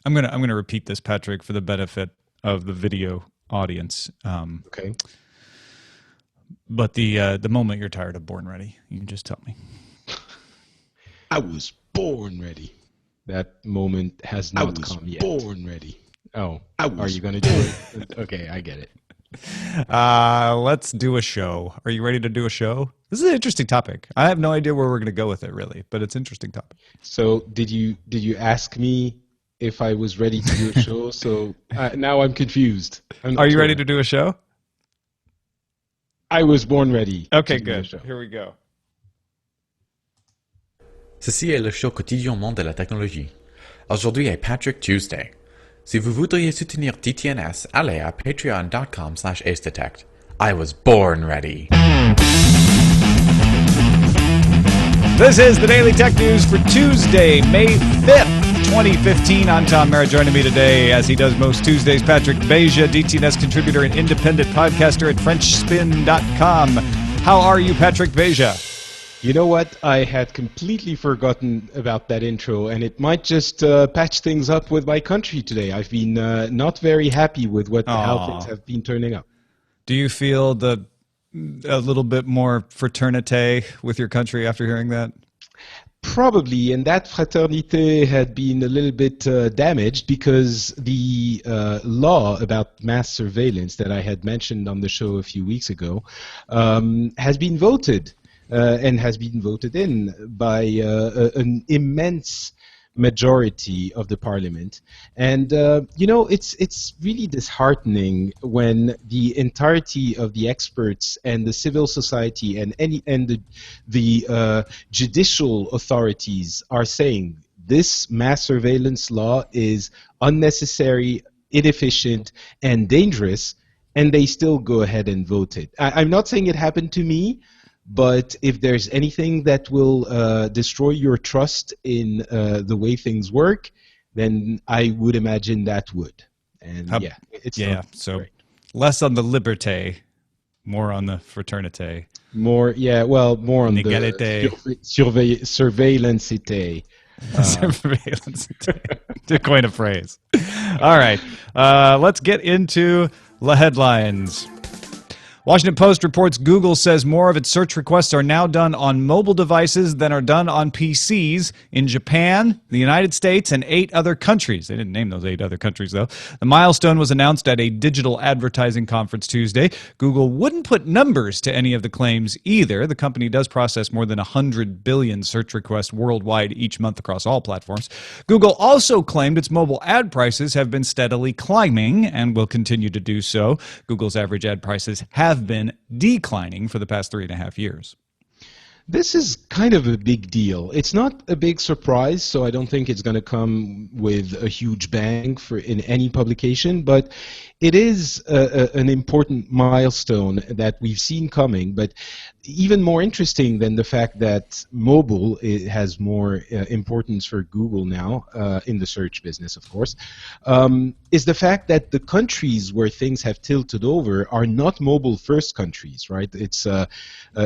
I'm gonna repeat this, Patrick, for the benefit of the video audience. Okay. But the moment you're tired of Born Ready, you can just tell me. I was born ready. That moment has not come yet. Born ready. Oh, are you going to do it? Okay, I get it. Let's do a show. Are you ready to do a show? This is an interesting topic. I have no idea where we're going to go with it, really, but it's an interesting topic. So did you ask me if I was ready to do a show? So now I'm confused. Are you ready to do a show? I was born ready. Okay, good. Here we go. Ceci est le show quotidien monde de la technologie. Aujourd'hui est Patrick Tuesday. Si vous voudriez soutenir DTNS, allez à patreon.com/acedetect. I was born ready. This is the Daily Tech News for Tuesday, May 5th, 2015. I'm Tom Merritt. Joining me today, as he does most Tuesdays, Patrick Beja, DTNS contributor and independent podcaster at FrenchSpin.com. How are you, Patrick Beja? You know what? I had completely forgotten about that intro, and it might just patch things up with my country today. I've been not very happy with how things have been turning up. Do you feel a little bit more fraternité with your country after hearing that? Probably, and that fraternité had been a little bit damaged because the law about mass surveillance that I had mentioned on the show a few weeks ago has been voted. And has been voted in by an immense majority of the parliament. And it's really disheartening when the entirety of the experts and the civil society and the judicial authorities are saying this mass surveillance law is unnecessary, inefficient, and dangerous, and they still go ahead and vote it. I'm not saying it happened to me, but if there's anything that will destroy your trust in the way things work, then I would imagine that would. And so great. Less on the liberté, more on the fraternité. More on the surveillance-ité. Surveillance-ité. To coin a phrase. All right, let's get into the headlines. Washington Post reports Google says more of its search requests are now done on mobile devices than are done on PCs in Japan, the United States, and 8 other countries. They didn't name those 8 other countries, though. The milestone was announced at a digital advertising conference Tuesday. Google wouldn't put numbers to any of the claims either. The company does process more than 100 billion search requests worldwide each month across all platforms. Google also claimed its mobile ad prices have been steadily climbing and will continue to do so. Google's average ad prices have been declining for the past 3.5 years. This is kind of a big deal. It's not a big surprise, so I don't think it's going to come with a huge bang in any publication, but it is an important milestone that we've seen coming. But even more interesting than the fact that mobile has more importance for Google now, in the search business, of course, is the fact that the countries where things have tilted over are not mobile-first countries, right? It's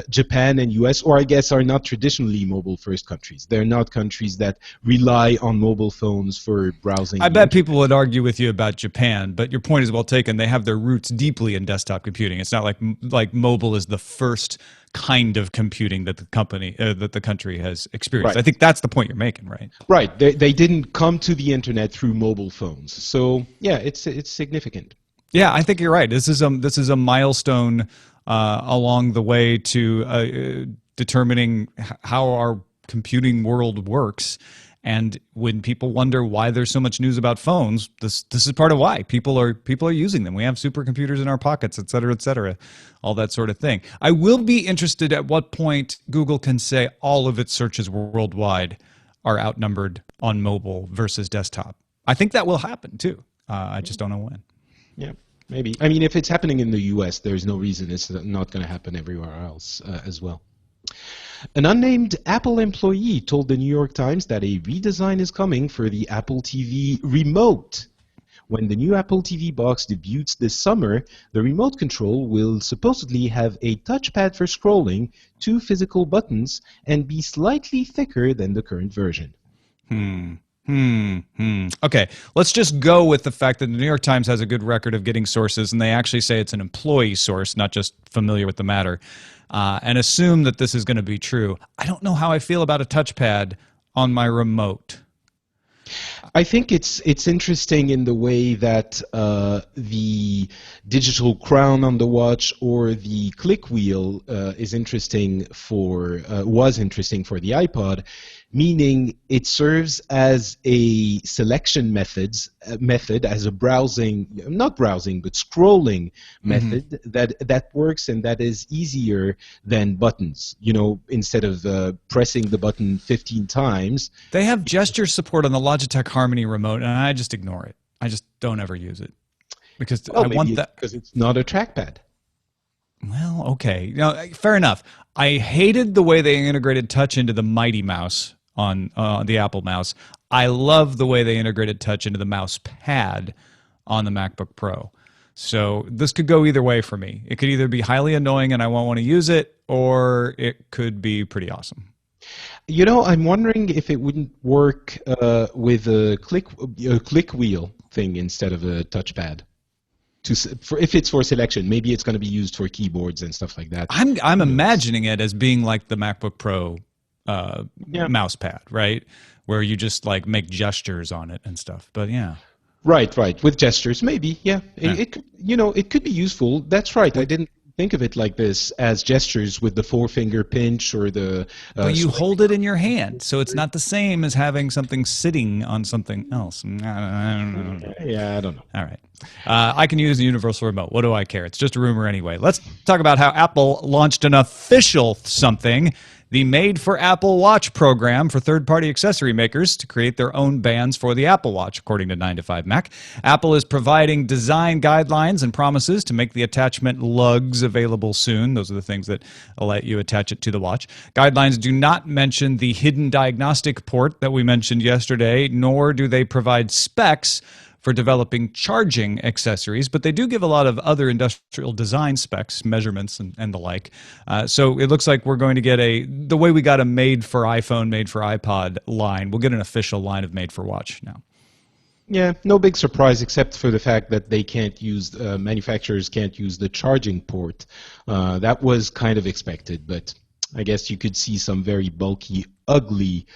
Japan and US, or I guess are not traditionally mobile-first countries. They're not countries that rely on mobile phones for browsing. I bet people would argue with you about Japan, but your point is well taken. They have their roots deeply in desktop computing. It's not like mobile is the first kind of computing that the country has experienced. Right. I think that's the point you're making, right? Right. They didn't come to the internet through mobile phones. So yeah, it's significant. Yeah, I think you're right. This is a milestone along the way to determining how our computing world works. And when people wonder why there's so much news about phones, this is part of why people are using them. We have supercomputers in our pockets, et cetera, all that sort of thing. I will be interested at what point Google can say all of its searches worldwide are outnumbered on mobile versus desktop. I think that will happen too. I just don't know when. Yeah, maybe. I mean, if it's happening in the US, there's no reason it's not going to happen everywhere else as well. An unnamed Apple employee told the New York Times that a redesign is coming for the Apple TV remote. When the new Apple TV box debuts this summer, the remote control will supposedly have a touchpad for scrolling, 2 physical buttons, and be slightly thicker than the current version. Okay, let's just go with the fact that the New York Times has a good record of getting sources, and they actually say it's an employee source, not just familiar with the matter, and assume that this is going to be true. I don't know how I feel about a touchpad on my remote. I think it's interesting in the way that the digital crown on the watch or the click wheel was interesting for the iPod, meaning it serves as a selection method, as a not browsing, but scrolling method that works and that is easier than buttons. Instead of pressing the button 15 times. They have gesture support on the Logitech Harmony remote, and I just ignore it. I just don't ever use it because I want that. Because it's not a trackpad. Well, okay. Fair enough. I hated the way they integrated touch into the Mighty Mouse on the Apple mouse. I love the way they integrated touch into the mouse pad on the MacBook Pro. So this could go either way for me. It could either be highly annoying and I won't want to use it, or it could be pretty awesome. I'm wondering if it wouldn't work with a click wheel thing instead of a touchpad. If it's for selection, maybe it's going to be used for keyboards and stuff like that. I'm imagining it as being like the MacBook Pro mouse pad, right? Where you just like make gestures on it and stuff. But yeah. Right. With gestures, maybe. Yeah. It could be useful. That's right. I didn't think of it like this as gestures with the forefinger pinch or the. But you hold it in your hand, so it's not the same as having something sitting on something else. Yeah, I don't know. All right. I can use the universal remote. What do I care? It's just a rumor anyway. Let's talk about how Apple launched an official something. The Made for Apple Watch program for third-party accessory makers to create their own bands for the Apple Watch, according to 9to5Mac. Apple is providing design guidelines and promises to make the attachment lugs available soon. Those are the things that let you attach it to the watch. Guidelines do not mention the hidden diagnostic port that we mentioned yesterday, nor do they provide specs for developing charging accessories, but they do give a lot of other industrial design specs, measurements, and the like. So it looks like we're going to get the way we got a made for iPhone, made for iPod line, we'll get an official line of made for watch now. Yeah, no big surprise except for the fact that they can't use, manufacturers can't use the charging port. That was kind of expected, but I guess you could see some very bulky, ugly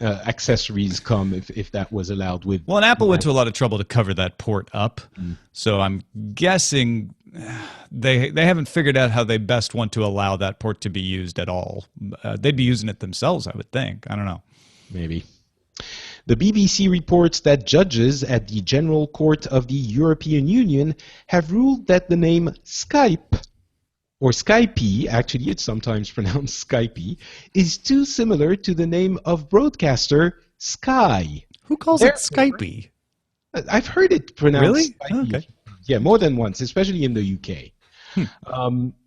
accessories come if that was allowed with. Well, and Apple went to a lot of trouble to cover that port up, so I'm guessing they haven't figured out how they best want to allow that port to be used at all. They'd be using it themselves, I would think. I don't know. Maybe. The BBC reports that judges at the General Court of the European Union have ruled that the name Skype, or Skype, actually it's sometimes pronounced Skype, is too similar to the name of broadcaster Sky. Who calls it Skype? I've heard it pronounced really? Skype. Oh, okay. Yeah, more than once, especially in the UK.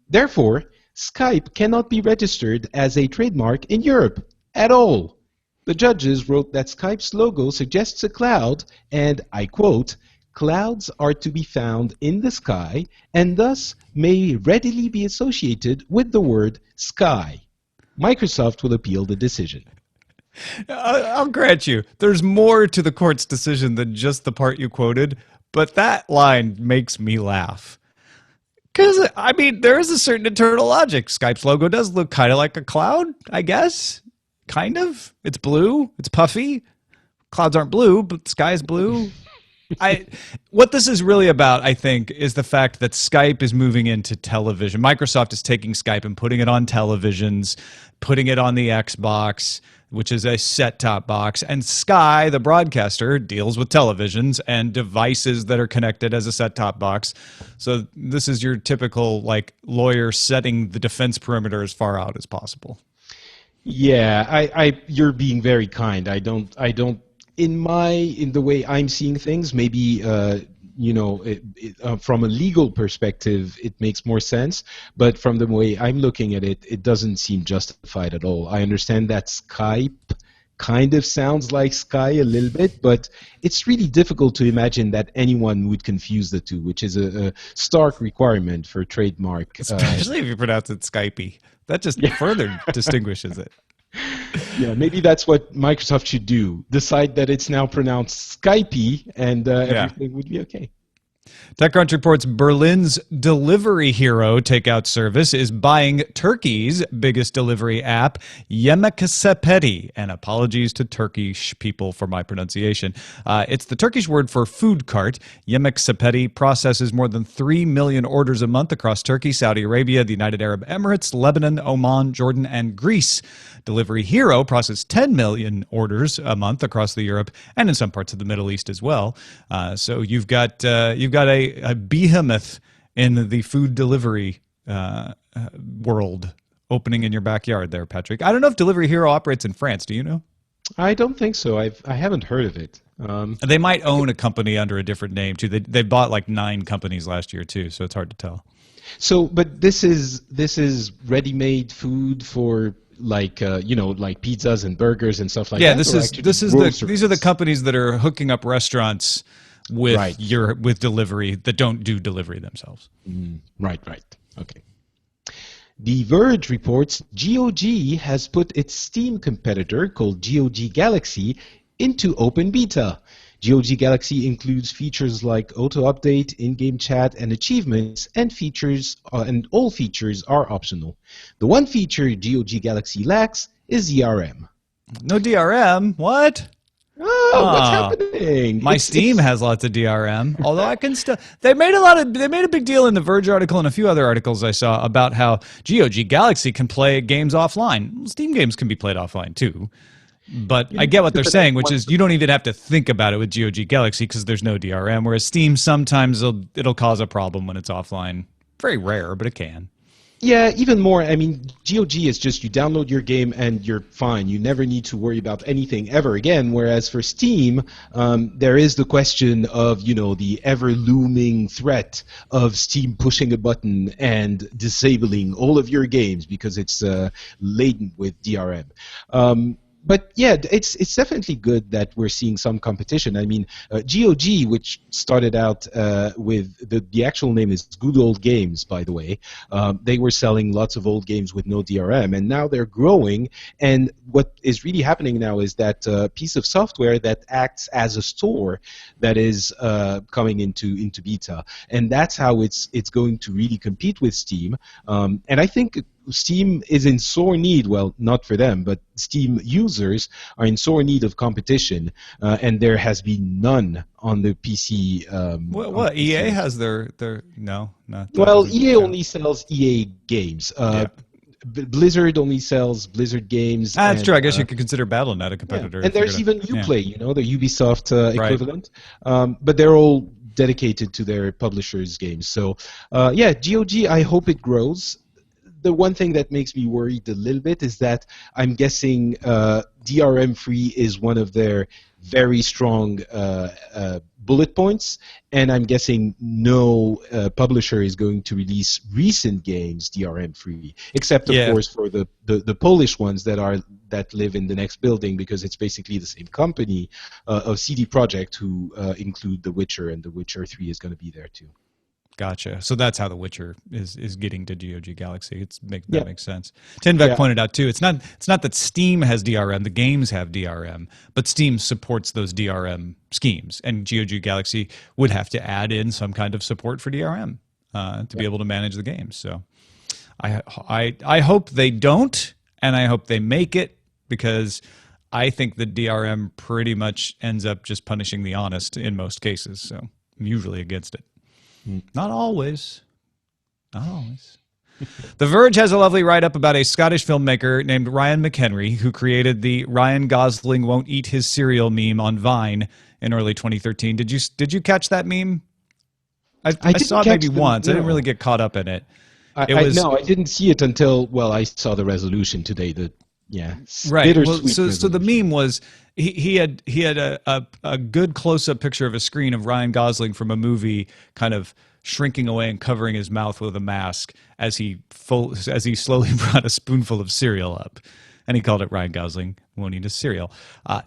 Therefore, Skype cannot be registered as a trademark in Europe at all. The judges wrote that Skype's logo suggests a cloud, and I quote, "Clouds are to be found in the sky and thus may readily be associated with the word sky." Microsoft will appeal the decision. I'll grant you, there's more to the court's decision than just the part you quoted, but that line makes me laugh. Because, I mean, there is a certain internal logic. Skype's logo does look kind of like a cloud, I guess. Kind of. It's blue. It's puffy. Clouds aren't blue, but the sky is blue. What this is really about, I think, is the fact that Skype is moving into television. Microsoft is taking Skype and putting it on televisions, putting it on the Xbox, which is a set-top box. And Sky, the broadcaster, deals with televisions and devices that are connected as a set-top box. So this is your typical lawyer setting the defense perimeter as far out as possible. Yeah, you're being very kind. I don't. In the way I'm seeing things, maybe from a legal perspective, it makes more sense. But from the way I'm looking at it, it doesn't seem justified at all. I understand that Skype kind of sounds like Sky a little bit, but it's really difficult to imagine that anyone would confuse the two, which is a stark requirement for trademark. Especially if you pronounce it Skypey. That just further distinguishes it. Yeah, maybe that's what Microsoft should do. Decide that it's now pronounced Skype, and everything would be okay. TechCrunch reports Berlin's delivery hero takeout service is buying Turkey's biggest delivery app, Yemeksepeti. And apologies to Turkish people for my pronunciation. It's the Turkish word for food cart. Yemeksepeti processes more than 3 million orders a month across Turkey, Saudi Arabia, the United Arab Emirates, Lebanon, Oman, Jordan, and Greece. Delivery Hero processes 10 million orders a month across the Europe and in some parts of the Middle East as well. So you've got a behemoth in the food delivery world opening in your backyard there, Patrick. I don't know if Delivery Hero operates in France. Do you know? I don't think so. I haven't heard of it. They might own a company under a different name too. They bought like 9 companies last year too, so it's hard to tell. So, but this is ready-made food for like like pizzas and burgers and stuff like that. Yeah, these are the companies that are hooking up restaurants with with delivery that don't do delivery themselves. Right. Okay. The Verge reports GOG has put its Steam competitor called GOG Galaxy into open beta. GOG Galaxy includes features like auto-update, in-game chat, and achievements, and all features are optional. The one feature GOG Galaxy lacks is DRM. No DRM? What? Oh, what's happening? My Steam has lots of DRM, although I can still. They made a big deal in the Verge article and a few other articles I saw about how GOG Galaxy can play games offline. Steam games can be played offline too. But I get what they're saying, which is you don't even have to think about it with GOG Galaxy because there's no DRM, whereas Steam sometimes it'll cause a problem when it's offline. Very rare, but it can. Yeah, even more. I mean, GOG is just you download your game and you're fine. You never need to worry about anything ever again. Whereas for Steam, there is the question of the ever-looming threat of Steam pushing a button and disabling all of your games because it's laden with DRM. But yeah, it's definitely good that we're seeing some competition. I mean, GOG, which started out with the actual name is Good Old Games, by the way. They were selling lots of old games with no DRM, and now they're growing. And what is really happening now is that piece of software that acts as a store that is coming into beta, and that's how it's going to really compete with Steam. And I think Steam is in sore need, well, not for them, but Steam users are in sore need of competition, and there has been none on the PC. What EA has their no, not well, EA only sells EA games. Blizzard only sells Blizzard games. That's true. I guess you could consider Battle.net a competitor. Yeah. And there's even Uplay, the Ubisoft equivalent. But they're all dedicated to their publishers' games. So, GOG, I hope it grows. The one thing that makes me worried a little bit is that I'm guessing DRM-free is one of their very strong bullet points, and I'm guessing no publisher is going to release recent games DRM-free, except of course for the Polish ones that live in the next building, because it's basically the same company of CD Projekt who include The Witcher, and The Witcher 3 is going to be there too. Gotcha. So that's how The Witcher is getting to GOG Galaxy. That makes sense. Tinvek pointed out too. It's not that Steam has DRM. The games have DRM, but Steam supports those DRM schemes, and GOG Galaxy would have to add in some kind of support for DRM to be able to manage the games. So I hope they don't, and I hope they make it, because I think the DRM pretty much ends up just punishing the honest in most cases. So I'm usually against it. Not always. Not always. The Verge has a lovely write-up about a Scottish filmmaker named Ryan McHenry, who created the Ryan Gosling won't eat his cereal meme on Vine in early 2013. Did you catch that meme? I saw it maybe once. No. I didn't really get caught up in it. No, I didn't see it until, I saw the resolution today. Right. Well, so the meme was he had a good close-up picture of a screen of Ryan Gosling from a movie kind of shrinking away and covering his mouth with a mask as he slowly brought a spoonful of cereal up. And he called it Ryan Gosling won't eat his cereal.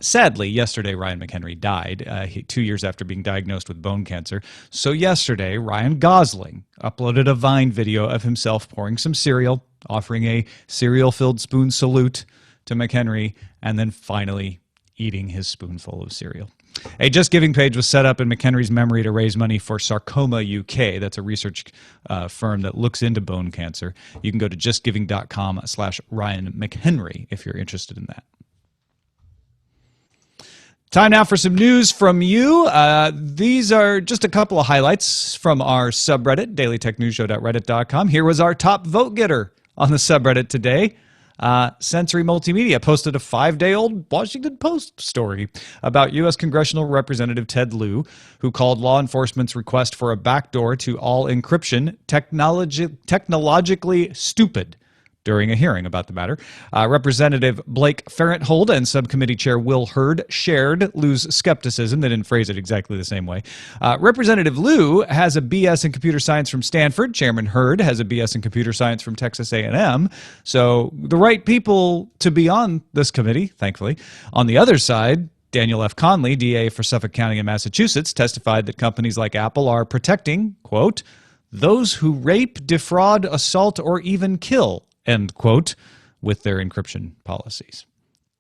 Sadly, yesterday Ryan McHenry died 2 years after being diagnosed with bone cancer. So yesterday, Ryan Gosling uploaded a Vine video of himself pouring some cereal, offering a cereal-filled spoon salute to McHenry, and then finally eating his spoonful of cereal. A Just Giving page was set up in McHenry's memory to raise money for Sarcoma UK. That's a research firm that looks into bone cancer. You can go to justgiving.com/Ryan McHenry if you're interested in that. Time now for some news from you. These are just a couple of highlights from our subreddit, dailytechnewsshow.reddit.com. Here was our top vote getter on the subreddit today. sensorymultimedia posted a 5-day-old Washington Post story about U.S. Congressional Representative Ted Lieu, who called law enforcement's request for a backdoor to all encryption technologically stupid during a hearing about the matter. Representative Blake Farenthold and Subcommittee Chair Will Hurd shared Lieu's skepticism. They didn't phrase it exactly the same way. Representative Lieu has a BS in computer science from Stanford. Chairman Hurd has a BS in computer science from Texas A&M. So the right people to be on this committee, thankfully. On the other side, Daniel F. Conley, DA for Suffolk County in Massachusetts, testified that companies like Apple are protecting, quote, those who rape, defraud, assault, or even kill, end quote, with their encryption policies.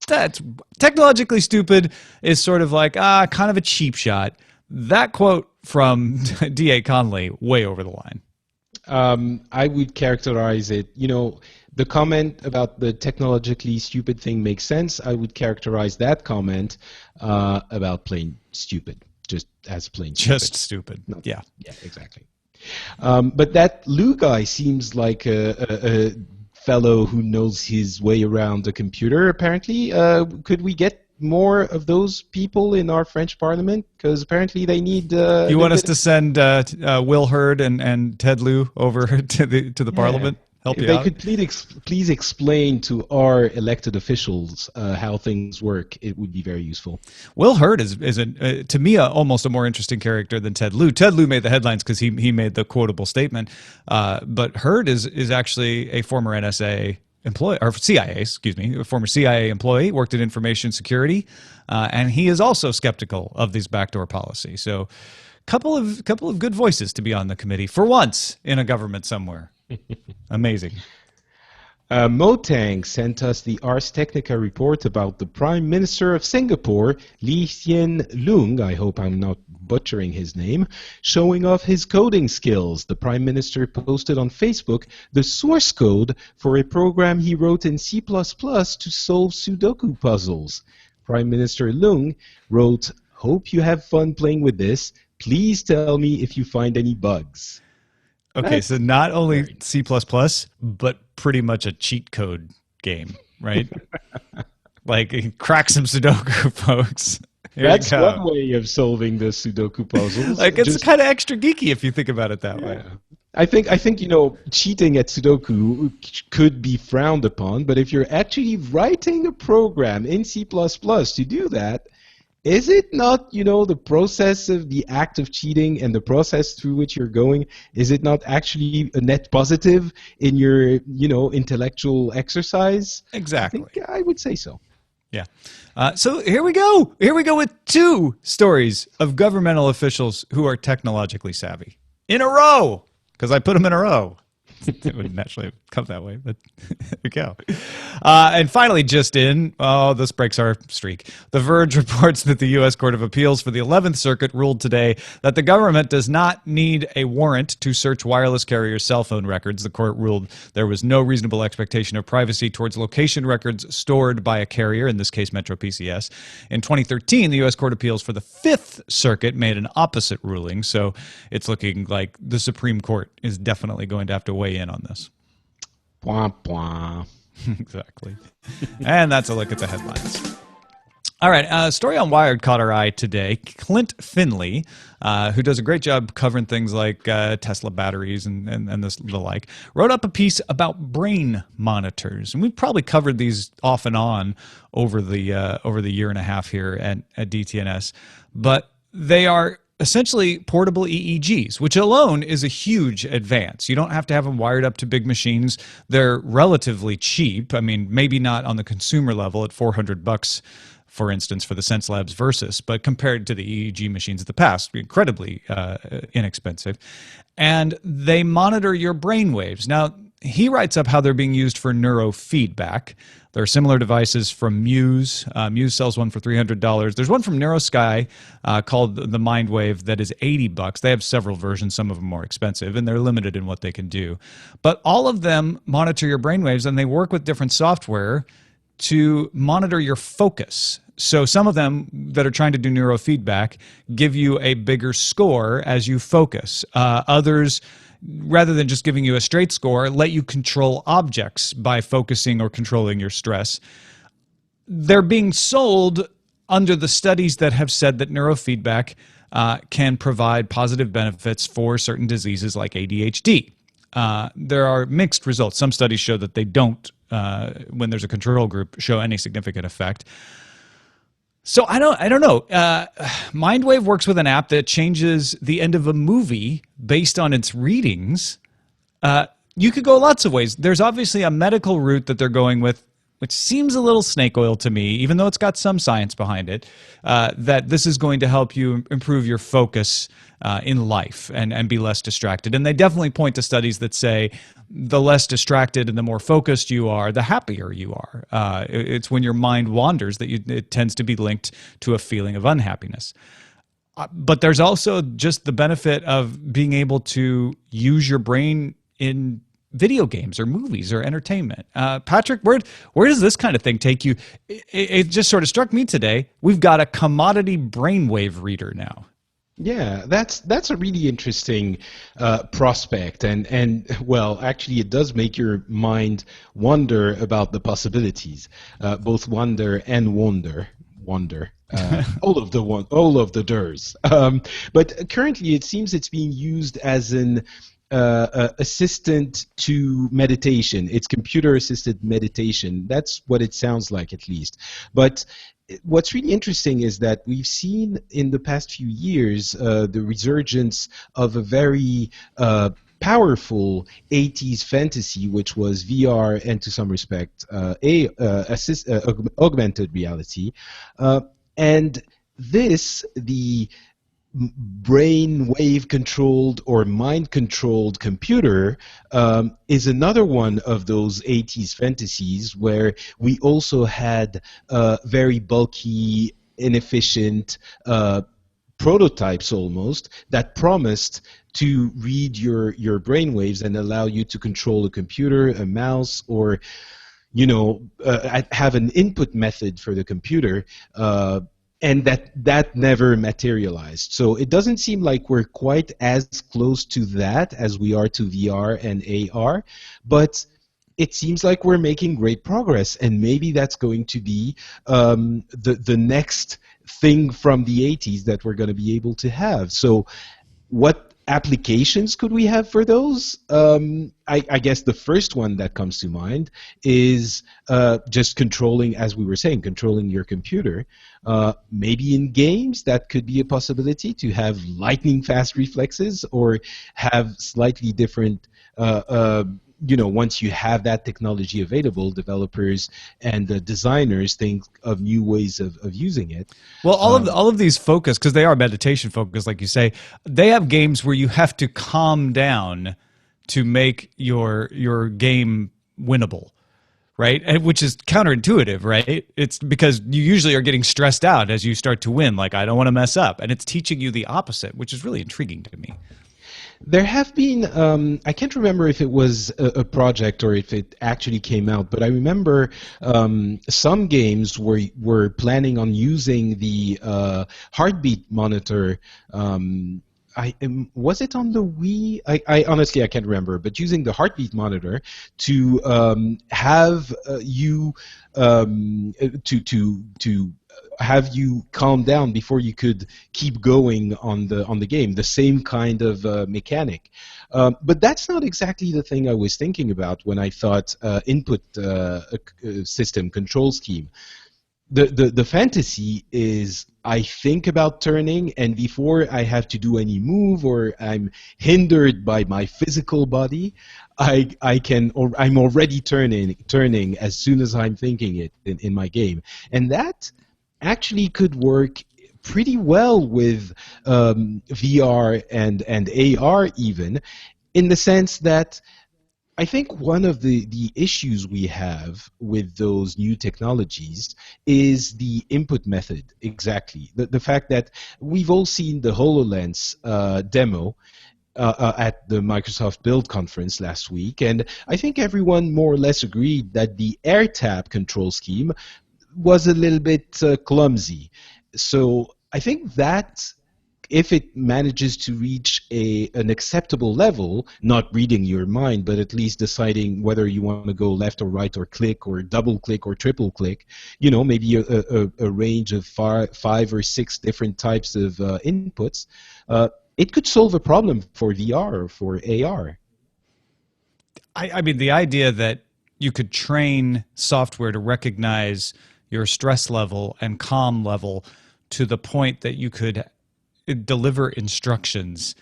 That's technologically stupid is sort of like, kind of a cheap shot. That quote from DA Conley, way over the line. I would characterize it, the comment about the technologically stupid thing makes sense. I would characterize that comment about plain stupid, just as plain stupid. Just stupid, yeah. Yeah, exactly. But that Lieu guy seems like a fellow who knows his way around a computer, apparently. Could we get more of those people in our French parliament? Because apparently they need... you want us to send Will Hurd and Ted Lieu over to the parliament? Help you out? If they could please explain to our elected officials how things work, it would be very useful. Will Hurd is to me almost a more interesting character than Ted Lieu. Ted Lieu made the headlines because he made the quotable statement, but Hurd is actually a former NSA employee, or CIA, excuse me, a former CIA employee, worked in information security, and he is also skeptical of these backdoor policies. So, couple of good voices to be on the committee for once in a government somewhere. Amazing. Motang sent us the Ars Technica report about the Prime Minister of Singapore, Lee Hsien Loong, I hope I'm not butchering his name, showing off his coding skills. The Prime Minister posted on Facebook the source code for a program he wrote in C++ to solve Sudoku puzzles. Prime Minister Loong wrote, "Hope you have fun playing with this. Please tell me if you find any bugs." Okay, so not only C++, but pretty much a cheat code game, right? Like, crack some Sudoku, folks. That's one way of solving the Sudoku puzzles. Like, it's kind of extra geeky if you think about it that way. I think cheating at Sudoku could be frowned upon, but if you're actually writing a program in C++ to do that, is it not, the process of the act of cheating and the process through which you're going, is it not actually a net positive in your, intellectual exercise? Exactly. I would say so. Yeah. So here we go. Here we go with 2 stories of governmental officials who are technologically savvy in a row, because I put them in a row. It wouldn't naturally come that way, but there we go. And finally, just in, this breaks our streak. The Verge reports that the U.S. Court of Appeals for the 11th Circuit ruled today that the government does not need a warrant to search wireless carriers' cell phone records. The court ruled there was no reasonable expectation of privacy towards location records stored by a carrier, in this case Metro PCS. In 2013, the U.S. Court of Appeals for the 5th Circuit made an opposite ruling, so it's looking like the Supreme Court is definitely going to have to weigh in on this. Bwah, bwah. Exactly. And that's a look at the headlines. All right, a story on Wired caught our eye today. Clint Finley, who does a great job covering things like Tesla batteries and the like, wrote up a piece about brain monitors. And we've probably covered these off and on over the year and a half here at DTNS. But they are essentially portable EEGs, which alone is a huge advance. You don't have to have them wired up to big machines. They're relatively cheap. I mean, maybe not on the consumer level at $400, for instance, for the Sense Labs Versus, but compared to the EEG machines of the past, incredibly inexpensive. And they monitor your brain waves. Now, he writes up how they're being used for neurofeedback. There are similar devices from Muse. Muse sells one for $300. There's one from NeuroSky called the MindWave that is $80. They have several versions, some of them more expensive, and they're limited in what they can do. But all of them monitor your brainwaves, and they work with different software to monitor your focus. So some of them that are trying to do neurofeedback give you a bigger score as you focus. Others, rather than just giving you a straight score, let you control objects by focusing or controlling your stress. They're being sold under the studies that have said that neurofeedback can provide positive benefits for certain diseases like ADHD. There are mixed results. Some studies show that they don't, when there's a control group, show any significant effect. So I don't know. MindWave works with an app that changes the end of a movie based on its readings. You could go lots of ways. There's obviously a medical route that they're going with, which seems a little snake oil to me, even though it's got some science behind it, that this is going to help you improve your focus in life and be less distracted. And they definitely point to studies that say the less distracted and the more focused you are, the happier you are. It's when your mind wanders that it tends to be linked to a feeling of unhappiness. But there's also just the benefit of being able to use your brain in video games or movies or entertainment. Patrick, where does this kind of thing take you? It just sort of struck me today. We've got a commodity brainwave reader now. Yeah, that's a really interesting prospect, and well, actually, it does make your mind wonder about the possibilities, both wonder and wonder. All of the ders. But currently, it seems it's being used as an assistant to meditation. It's computer-assisted meditation. That's what it sounds like, at least. But what's really interesting is that we've seen in the past few years the resurgence of a very powerful 80s fantasy, which was VR and, to some respect, augmented reality. And the brain wave controlled or mind controlled computer is another one of those 80s fantasies where we also had very bulky, inefficient prototypes almost that promised to read your brain waves and allow you to control a computer, a mouse, or have an input method for the computer. And that never materialized. So it doesn't seem like we're quite as close to that as we are to VR and AR, but it seems like we're making great progress, and maybe that's going to be the next thing from the 80s that we're going to be able to have. So what applications could we have for those? I guess the first one that comes to mind is just controlling, as we were saying, controlling your computer. Maybe in games, that could be a possibility to have lightning fast reflexes or have slightly different once you have that technology available, developers and designers think of new ways of using it. Well, all of these focus, because they are meditation focused, like you say, they have games where you have to calm down to make your game winnable, right? And which is counterintuitive, right? It's because you usually are getting stressed out as you start to win, like I don't want to mess up, and it's teaching you the opposite, which is really intriguing to me. There have been, I can't remember if it was a project or if it actually came out, but I remember some games were planning on using the heartbeat monitor. Was it on the Wii? I honestly, I can't remember, but using the heartbeat monitor to have you to have you calm down before you could keep going on the game, the same kind of mechanic. But that's not exactly the thing I was thinking about when I thought input system control scheme. The fantasy is I think about turning, and before I have to do any move or I'm hindered by my physical body, I'm already turning as soon as I'm thinking it in my game, and that actually could work pretty well with VR and AR even, in the sense that I think one of the issues we have with those new technologies is the input method, exactly. The fact that we've all seen the HoloLens demo at the Microsoft Build conference last week, and I think everyone more or less agreed that the AirTab control scheme was a little bit clumsy. So I think that if it manages to reach an acceptable level, not reading your mind, but at least deciding whether you want to go left or right or click or double click or triple click, maybe a range of five or six different types of inputs, it could solve a problem for VR or for AR. I mean, the idea that you could train software to recognize your stress level and calm level to the point that you could deliver instructions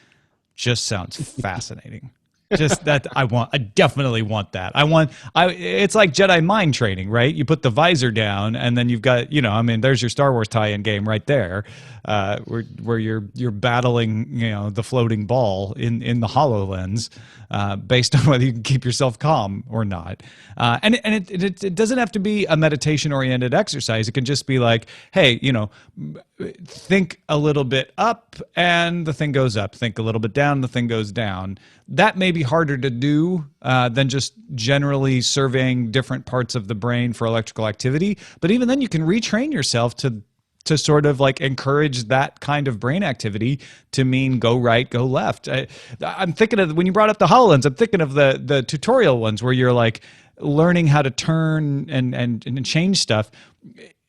just sounds fascinating. Just that I definitely want that. It's like Jedi mind training, right? You put the visor down and then you've got, there's your Star Wars tie-in game right there, where you're battling, the floating ball in the HoloLens, based on whether you can keep yourself calm or not. And it doesn't have to be a meditation-oriented exercise. It can just be like, hey, think a little bit up and the thing goes up. Think a little bit down, the thing goes down. That may be harder to do than just generally surveying different parts of the brain for electrical activity. But even then, you can retrain yourself to sort of like encourage that kind of brain activity to mean go right, go left. I'm thinking of, when you brought up the HoloLens, I'm thinking of the tutorial ones where you're like learning how to turn and change stuff.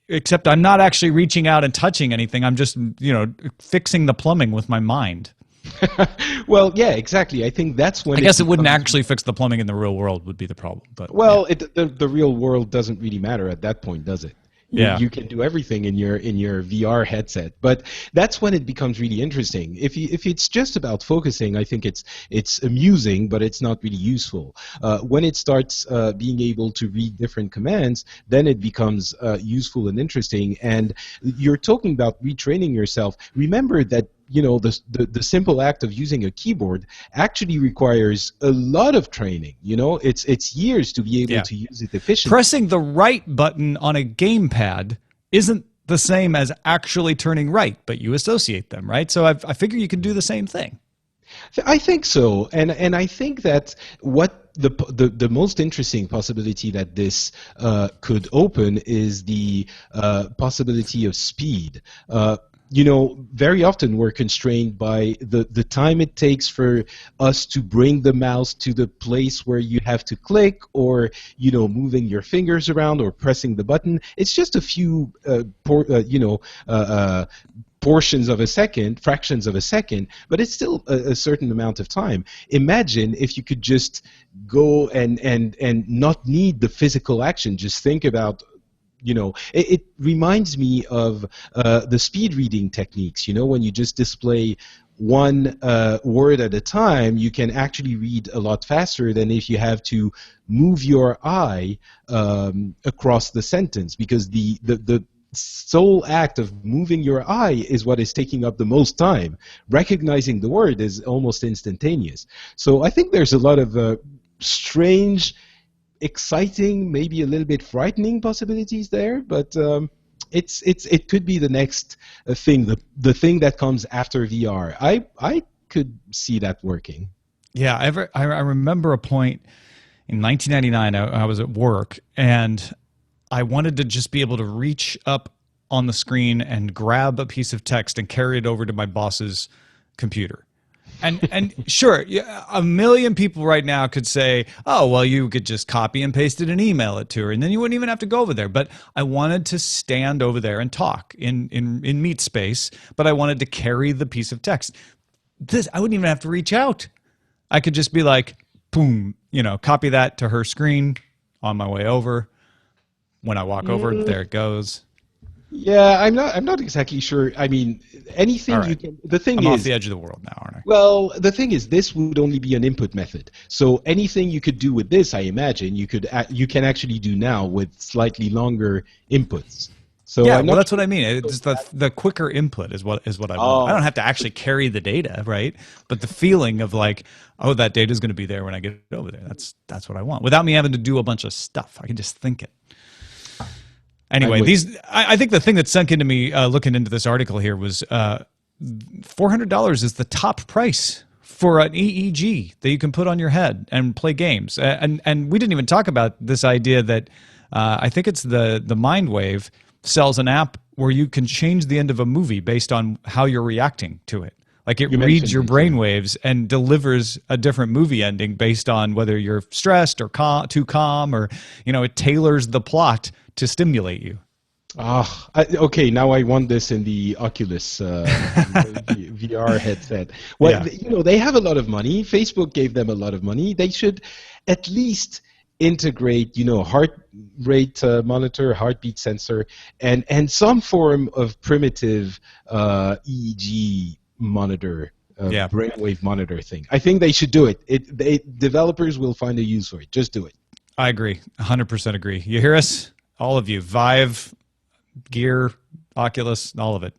Except I'm not actually reaching out and touching anything. I'm just, fixing the plumbing with my mind. Well, yeah, exactly. I think that's when I guess it wouldn't actually fix the plumbing in the real world would be the problem. But the real world doesn't really matter at that point, does it? You can do everything in your VR headset, but that's when it becomes really interesting. If it's just about focusing, I think it's amusing, but it's not really useful. When it starts being able to read different commands, then it becomes useful and interesting. And you're talking about retraining yourself. Remember that the simple act of using a keyboard actually requires a lot of training. It's years to be able to use it efficiently. Pressing the right button on a gamepad isn't the same as actually turning right, but you associate them, right? So I figure you can do the same thing. I think so, and I think that what the most interesting possibility that this could open is the possibility of speed. Very often we're constrained by the time it takes for us to bring the mouse to the place where you have to click, or moving your fingers around or pressing the button. It's just a few portions of a second, fractions of a second, but it's still a certain amount of time. Imagine if you could just go and not need the physical action. Just think about it reminds me of the speed reading techniques. When you just display one word at a time, you can actually read a lot faster than if you have to move your eye across the sentence, because the sole act of moving your eye is what is taking up the most time. Recognizing the word is almost instantaneous. So I think there's a lot of strange, exciting, maybe a little bit frightening possibilities there, but it could be the next thing, the thing that comes after VR. I could see that working. Yeah, I remember a point in 1999. I was at work and I wanted to just be able to reach up on the screen and grab a piece of text and carry it over to my boss's computer. And sure, a million people right now could say, oh, well, you could just copy and paste it and email it to her, and then you wouldn't even have to go over there. But I wanted to stand over there and talk in meet space, but I wanted to carry the piece of text. I wouldn't even have to reach out. I could just be like, boom, copy that to her screen on my way over. When I walk over, there it goes. Yeah, I'm not exactly sure. I mean, anything right. you can. The thing I'm is, off the edge of the world now, aren't I? Well, the thing is, this would only be an input method. So anything you could do with this, I imagine, you can actually do now with slightly longer inputs. So Yeah, I'm well, not that's sure. what I mean. It's the quicker input is what I want. I don't have to actually carry the data, right? But the feeling of like, oh, that data is going to be there when I get over there. That's what I want. Without me having to do a bunch of stuff, I can just think it. I'm Anyway, with I think the thing that sunk into me looking into this article here was $400 is the top price for an EEG that you can put on your head and play games. And we didn't even talk about this idea that I think it's the Mindwave sells an app where you can change the end of a movie based on how you're reacting to it. Like it You reads mentioned your it, yeah. brainwaves and delivers a different movie ending based on whether you're stressed or too calm, or it tailors the plot to stimulate you. Okay, now I want this in the Oculus VR headset. Well, Yeah. they have a lot of money. Facebook gave them a lot of money. They should at least integrate, heart rate monitor, heartbeat sensor, and some form of primitive EEG monitor, Yeah. brainwave monitor thing. I think they should do it. Developers will find a use for it. Just do it. I agree. 100% agree. You hear us? All of you. Vive, Gear, Oculus, all of it.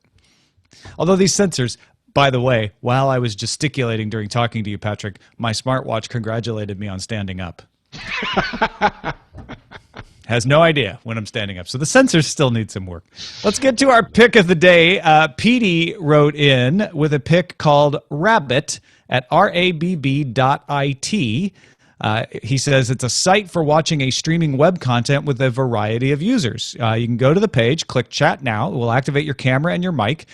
Although these sensors, by the way, while I was gesticulating during talking to you, Patrick, my smartwatch congratulated me on standing up. Has no idea when I'm standing up. So the sensors still need some work. Let's get to our pick of the day. Petey wrote in with a pick called Rabbit at rabb.it. He says it's a site for watching a streaming web content with a variety of users. You can go to the page, click chat now. It will activate your camera and your mic.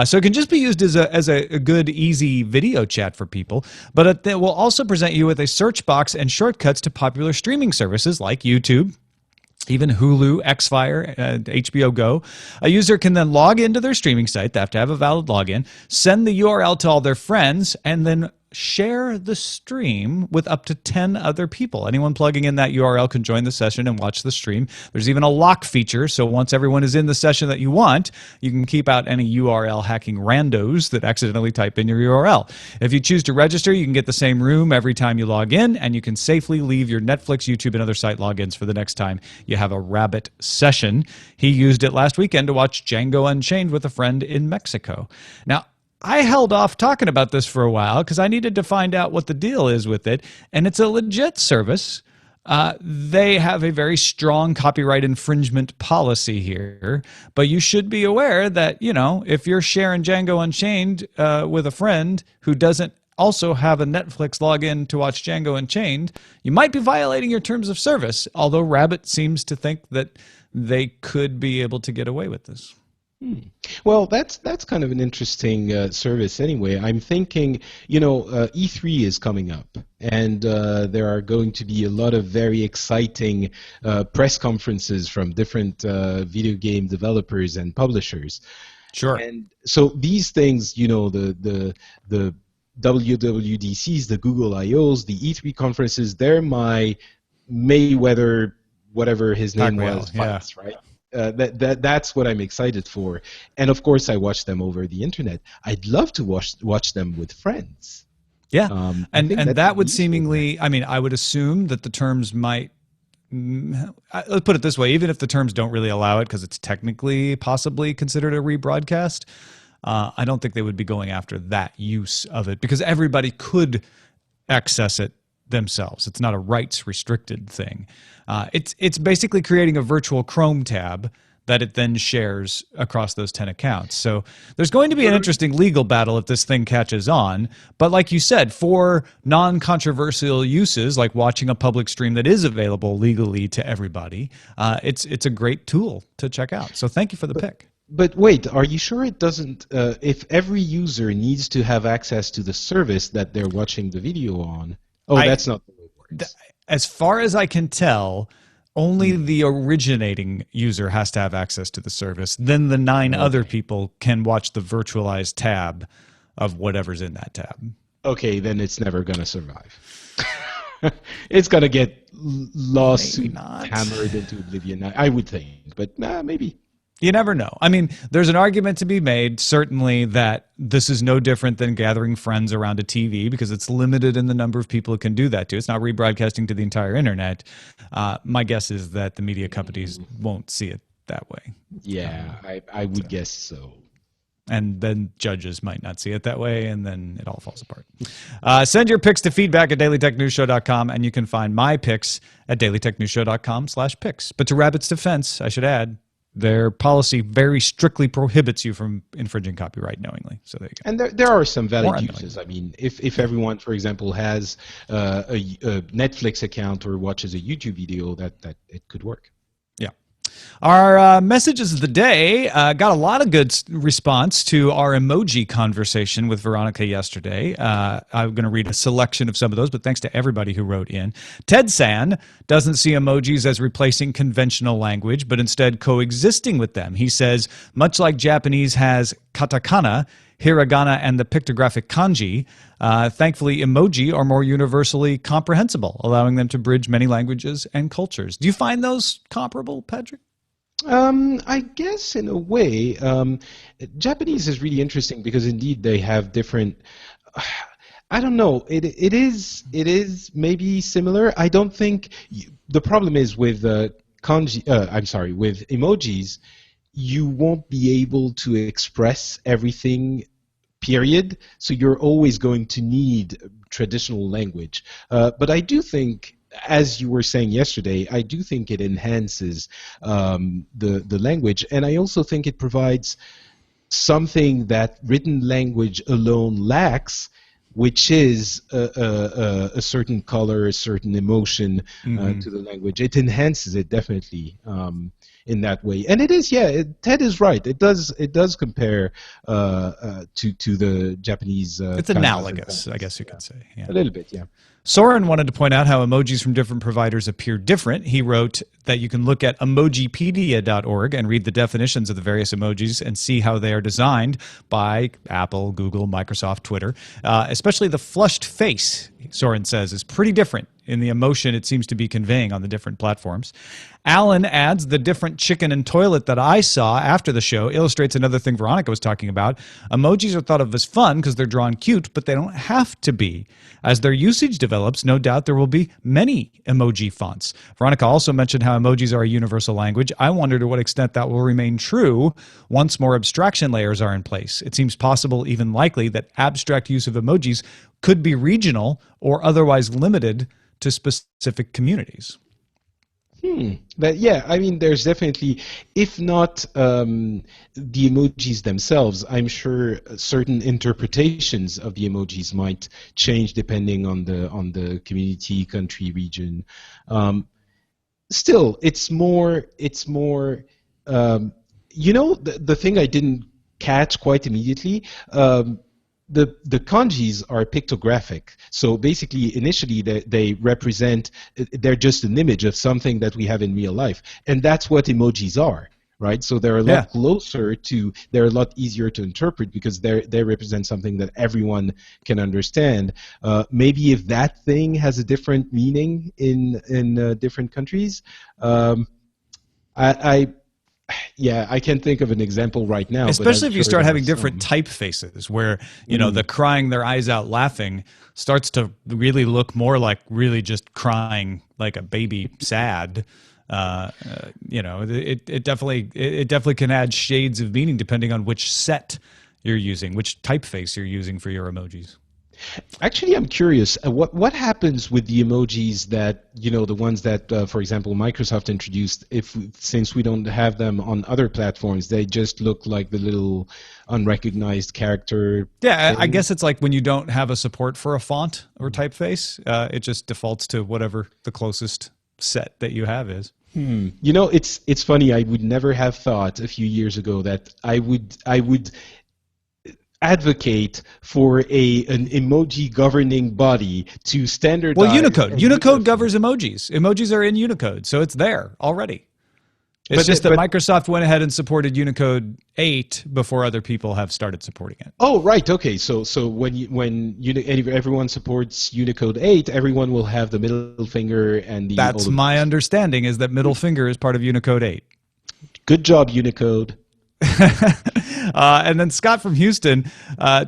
So it can just be used as a good, easy video chat for people. But it will also present you with a search box and shortcuts to popular streaming services like YouTube, even Hulu, Xfire, HBO Go. A user can then log into their streaming site. They have to have a valid login, send the URL to all their friends, and then share the stream with up to 10 other people. Anyone plugging in that URL can join the session and watch the stream. There's even a lock feature, so once everyone is in the session that you want, you can keep out any URL hacking randos that accidentally type in your URL. If you choose to register, you can get the same room every time you log in, and you can safely leave your Netflix, YouTube, and other site logins for the next time you have a Rabbit session. He used it last weekend to watch Django Unchained with a friend in Mexico. Now, I held off talking about this for a while because I needed to find out what the deal is with it, and it's a legit service. They have a very strong copyright infringement policy here, but you should be aware that, if you're sharing Django Unchained with a friend who doesn't also have a Netflix login to watch Django Unchained, you might be violating your terms of service, although Rabbit seems to think that they could be able to get away with this. Well, that's kind of an interesting service anyway. I'm thinking, E3 is coming up, and there are going to be a lot of very exciting press conferences from different video game developers and publishers. Sure. And so these things, the WWDCs, the Google I/Os, the E3 conferences, they're my Mayweather, whatever his name was, fights, right? That's what I'm excited for, and of course I watch them over the internet. I'd love to watch them with friends. Yeah, and that would seemingly, I would assume that the terms might. Let's put it this way: even if the terms don't really allow it, because it's technically possibly considered a rebroadcast, I don't think they would be going after that use of it because everybody could access it themselves. It's not a rights restricted thing. It's basically creating a virtual Chrome tab that it then shares across those 10 accounts. So there's going to be an interesting legal battle if this thing catches on. But like you said, for non-controversial uses, like watching a public stream that is available legally to everybody, it's a great tool to check out. So thank you for the pick. But wait, are you sure it doesn't, if every user needs to have access to the service that they're watching the video on? That's not the way it works. As far as I can tell, only the originating user has to have access to the service. Then the 9 other people can watch the virtualized tab of whatever's in that tab. Okay, then it's never going to survive. It's going to get lawsuit hammered into oblivion, I would think. But maybe. You never know. There's an argument to be made, certainly, that this is no different than gathering friends around a TV because it's limited in the number of people it can do that to. It's not rebroadcasting to the entire internet. My guess is that the media companies won't see it that way. Yeah, I would guess so. And then judges might not see it that way, and then it all falls apart. Send your picks to feedback@dailytechnewsshow.com, and you can find my picks at dailytechnewsshow.com/picks. But to Rabbit's defense, I should add, their policy very strictly prohibits you from infringing copyright knowingly. So there you go. And there are some valid Or uses. I mean, if everyone, for example, has a Netflix account or watches a YouTube video, that it could work. Yeah. Our messages of the day got a lot of good response to our emoji conversation with Veronica yesterday. I'm going to read a selection of some of those, but thanks to everybody who wrote in. Ted San doesn't see emojis as replacing conventional language, but instead coexisting with them. He says, much like Japanese has katakana, hiragana, and the pictographic kanji, thankfully emoji are more universally comprehensible, allowing them to bridge many languages and cultures. Do you find those comparable, Patrick? I guess in a way, Japanese is really interesting because indeed they have different. I don't know. It is maybe similar. I don't think the problem is with kanji. I'm sorry, with emojis, you won't be able to express everything. Period. So you're always going to need traditional language. But I do think, as you were saying yesterday, I do think it enhances the language, and I also think it provides something that written language alone lacks, which is a certain color, a certain emotion to the language. It enhances it definitely in that way, and it is. Yeah, Ted is right. It does compare to the Japanese. It's analogous, I guess you could say. Yeah. A little bit, yeah. Soren wanted to point out how emojis from different providers appear different. He wrote that you can look at emojipedia.org and read the definitions of the various emojis and see how they are designed by Apple, Google, Microsoft, Twitter. Especially the flushed face, Soren says, is pretty different in the emotion it seems to be conveying on the different platforms. Alan adds, the different chicken and toilet that I saw after the show illustrates another thing Veronica was talking about. Emojis are thought of as fun because they're drawn cute, but they don't have to be. As their usage develops, no doubt there will be many emoji fonts. Veronica also mentioned how emojis are a universal language. I wonder to what extent that will remain true once more abstraction layers are in place. It seems possible, even likely, that abstract use of emojis could be regional or otherwise limited to specific communities. But yeah, I mean, there's definitely, if not the emojis themselves, I'm sure certain interpretations of the emojis might change depending on the community, country, region. Still, it's more. The thing I didn't catch quite immediately. The kanjis are pictographic, so basically initially they represent, they're just an image of something that we have in real life, and that's what emojis are, right? So they're a lot closer to, they're a lot easier to interpret because they represent something that everyone can understand. Maybe if that thing has a different meaning in different countries, I can't think of an example right now. Especially if you start having different typefaces where, the crying their eyes out laughing starts to really look more like really just crying like a baby sad. It definitely can add shades of meaning depending on which set you're using, which typeface you're using for your emojis. Actually, I'm curious. What happens with the emojis that, the ones that, for example, Microsoft introduced? Since we don't have them on other platforms, they just look like the little unrecognized character. Yeah, thing? I guess it's like when you don't have a support for a font or typeface, it just defaults to whatever the closest set that you have is. It's funny. I would never have thought a few years ago that I would advocate for an emoji governing body to standardize. Well, Unicode governs emojis. Emojis are in Unicode, so it's there already. It's just that Microsoft went ahead and supported Unicode 8 before other people have started supporting it. Oh, right. Okay. So when everyone supports Unicode 8, everyone will have the middle finger and the. That's my understanding, is that middle finger is part of Unicode 8. Good job, Unicode. And then Scott from Houston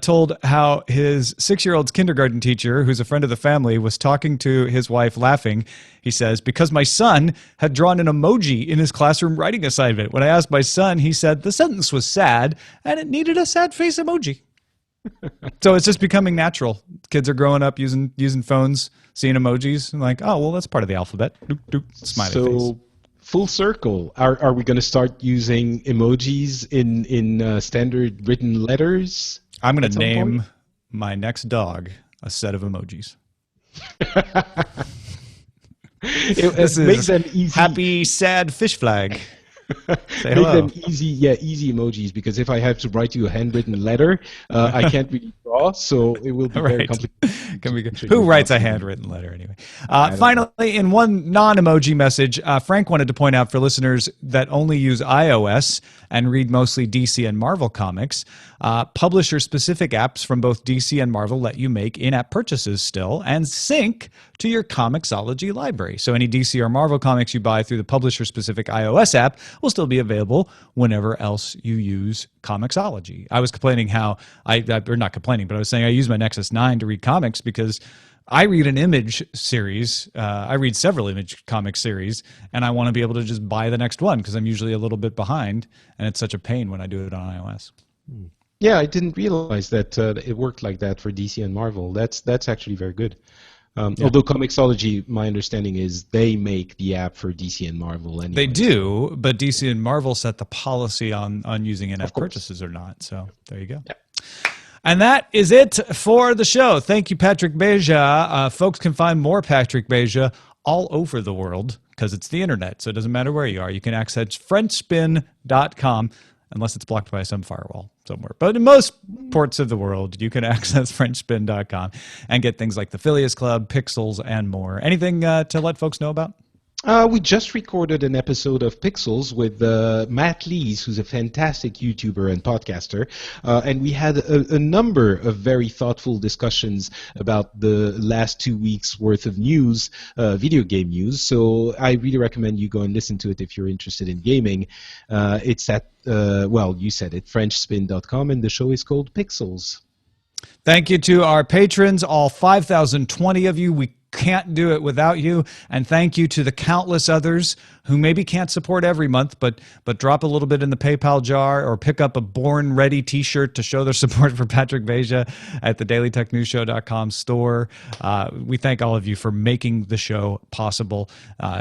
told how his 6-year-old's kindergarten teacher, who's a friend of the family, was talking to his wife laughing. He says, because my son had drawn an emoji in his classroom writing assignment. When I asked my son, he said the sentence was sad and it needed a sad face emoji. So it's just becoming natural. Kids are growing up using phones, seeing emojis, and like, oh, well, that's part of the alphabet. Doop, doop, smiley face. Full circle. Are we going to start using emojis in standard written letters? I'm going to name my next dog a set of emojis. It makes them easy. Happy, sad fish flag. Say Make hello. them easy emojis, because if I have to write you a handwritten letter, I can't really draw, so it will be very complicated. Can be good. Who writes a handwritten letter anyway? Finally, in one non-emoji message, Frank wanted to point out for listeners that only use iOS and read mostly DC and Marvel comics, publisher-specific apps from both DC and Marvel let you make in-app purchases still and sync to your Comixology library. So any DC or Marvel comics you buy through the publisher-specific iOS app will still be available whenever else you use Comixology. I was complaining how or not complaining, but I was saying I use my Nexus 9 to read comics because I read an image series. I read several image comic series, and I want to be able to just buy the next one because I'm usually a little bit behind, and it's such a pain when I do it on iOS. Yeah, I didn't realize that it worked like that for DC and Marvel. That's actually very good. Although Comixology, my understanding is they make the app for DC and Marvel anyway. They do, but DC and Marvel set the policy on using in-app purchases or not. So there you go. Yeah. And that is it for the show. Thank you, Patrick Beja. Folks can find more Patrick Beja all over the world because it's the internet, so it doesn't matter where you are. You can access FrenchSpin.com unless it's blocked by some firewall somewhere. But in most ports of the world, you can access FrenchSpin.com and get things like the Phileas Club, Pixels, and more. Anything to let folks know about? We just recorded an episode of Pixels with Matt Lees, who's a fantastic YouTuber and podcaster, and we had a number of very thoughtful discussions about the last 2 weeks' worth of news, video game news. So I really recommend you go and listen to it if you're interested in gaming. It's at, well, you said it, FrenchSpin.com, and the show is called Pixels. Thank you to our patrons, all 5,020 of you. We can't do it without you. And thank you to the countless others who maybe can't support every month, but drop a little bit in the PayPal jar or pick up a Born Ready t-shirt to show their support for Patrick Beja at the dailytechnewsshow.com store. We thank all of you for making the show possible.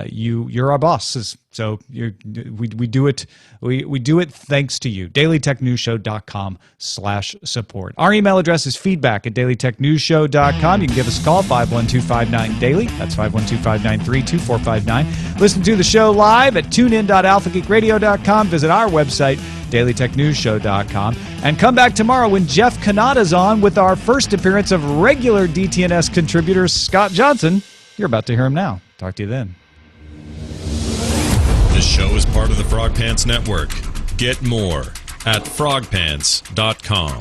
You're our bosses. So we do it. We do it thanks to you. dailytechnewsshow.com/support. Our email address is feedback@dailytechnewsshow.com. You can give us a call, 512-59-DAILY. That's 512-593-2459. Listen to the show live at tunein.alphageekradio.com. Visit our website, dailytechnewsshow.com. And come back tomorrow when Jeff Kanata's on with our first appearance of regular DTNS contributor Scott Johnson. You're about to hear him now. Talk to you then. This show is part of the Frog Pants Network. Get more at frogpants.com.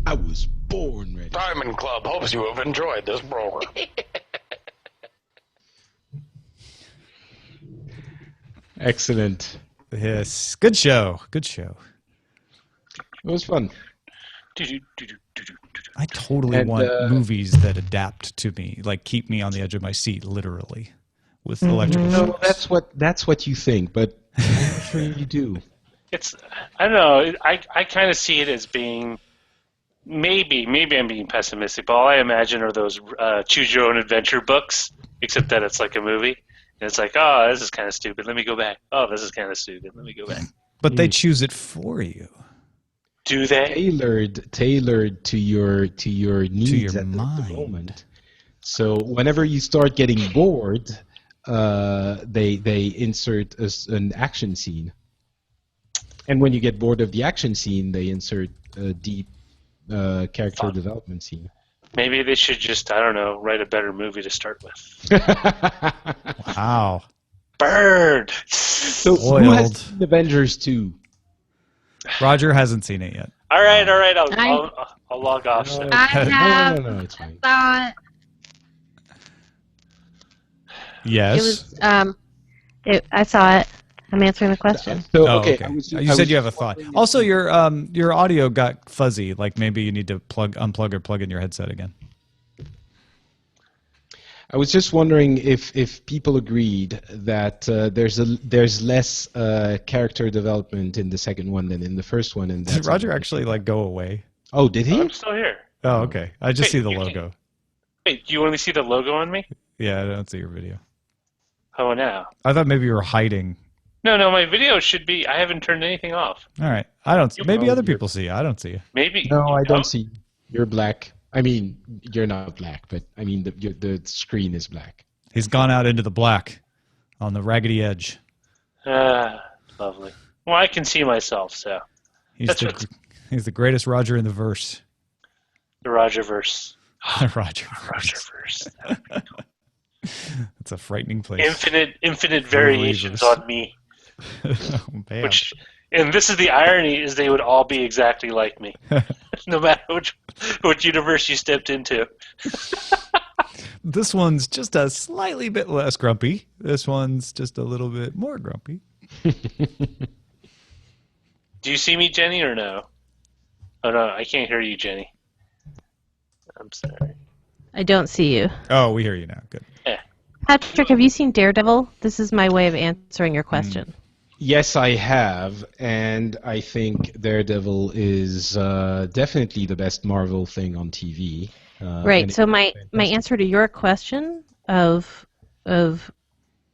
I was born ready. Diamond Club hopes you have enjoyed this program. Excellent. Yes. Good show. Good show. It was fun. I totally want movies that adapt to me, like keep me on the edge of my seat, literally, with electrical shocks. No, that's what you think, but I'm not sure you do. I don't know. I kind of see it as being maybe I'm being pessimistic, but all I imagine are those choose your own adventure books, except that it's like a movie, and it's like, oh, this is kind of stupid. Let me go back. Oh, this is kind of stupid. Let me go back. But they choose it for you. Do they? Tailored to your needs your at mind. the moment. So whenever you start getting bored, they insert an action scene. And when you get bored of the action scene, they insert a deep character development scene. Maybe they should just, I don't know, write a better movie to start with. Wow. Bird! So who Spoiled. has seen Avengers 2? Roger hasn't seen it yet. All right. I'll log off. No, I have no, it's fine. thought Yes. it was I saw it. I'm answering the question. So Oh, okay, okay. I was You I said was you have a just thought. wondering if Also, you- your audio got fuzzy. Like maybe you need to unplug or plug in your headset again. I was just wondering if people agreed that there's less character development in the second one than in the first one, and Did that's Roger actually like go away? Oh, did he? I'm still here. Oh, okay. I just Wait, see the you logo. Wait, do you only see the logo on me? Yeah, I don't see your video. Oh, now. I thought maybe you were hiding. No, my video should be. I haven't turned anything off. All right. I don't. Maybe know, other you're- people see you. I don't see you. Maybe. No, you I don't see. You're black. I mean, you're not black, but I mean the screen is black. He's gone out into the black, on the raggedy edge. Lovely. Well, I can see myself, so He's That's the what's- he's the greatest Roger in the verse. the Rogerverse. Roger. Rogerverse. It's a frightening place. Infinite variations Believers. on me. Oh, man. Which, and this is the irony: is they would all be exactly like me, no matter which universe you stepped into. This one's just a slightly bit less grumpy. This one's just a little bit more grumpy. Do you see me, Jenny, or no? Oh no, I can't hear you, Jenny. I'm sorry. I don't see you. Oh, we hear you now. Good. Patrick, have you seen Daredevil? This is my way of answering your question. Yes, I have, and I think Daredevil is definitely the best Marvel thing on TV. Right. and So it's my fantastic. answer to your question of